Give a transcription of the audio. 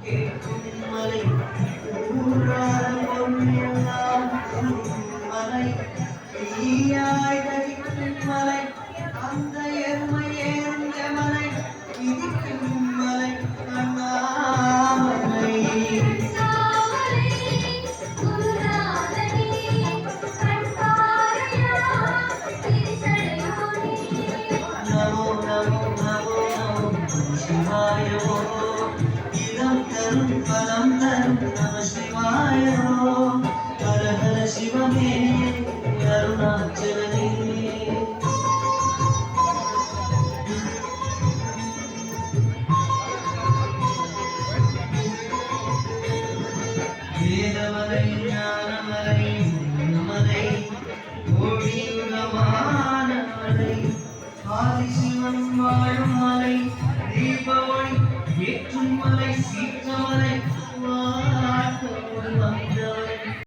கேட்கும் மலை ஊராத பொன்னெல்லாம் மலை தீயாய் தகிக்கும் மலை அந்த எருமை ஏறிய மலை இடிக்கும் மலை அண்ணாமலை நமோ நமோ நமோ நமோ சிவாயோ இதம் தரும் பலம் தரும் நம சிவாயோ ஹர ஹர சிவமே அருணாச்சலனே வேதமலை ஞானமலை மலை